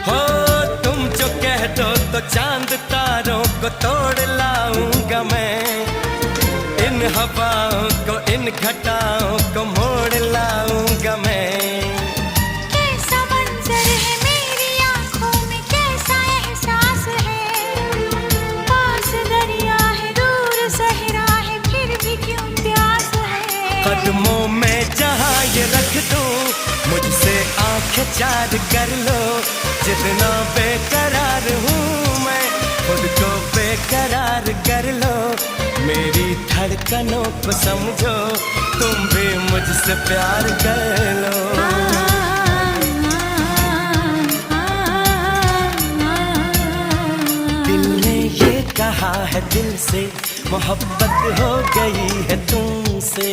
हो तुम जो कह दो तो चांद तारों को तोड़ लाऊंगा मैं, इन हवाओं को इन घटाओं को मोड़ लाऊंगा मैं। कैसा मंजर है मेरी आंखों में, कैसा एहसास है, पास दरिया है दूर सहरा है फिर भी क्यों प्यास है। कदमों में जहाँ ये रख दूं मुझसे आंखें चार कर लो, जितना बेकरार हूँ मैं खुद को बेकरार कर लो। मेरी धड़कनों को समझो तुम भी मुझसे प्यार कर लो। दिल ने ये कहा है दिल से मोहब्बत हो गई है तुमसे।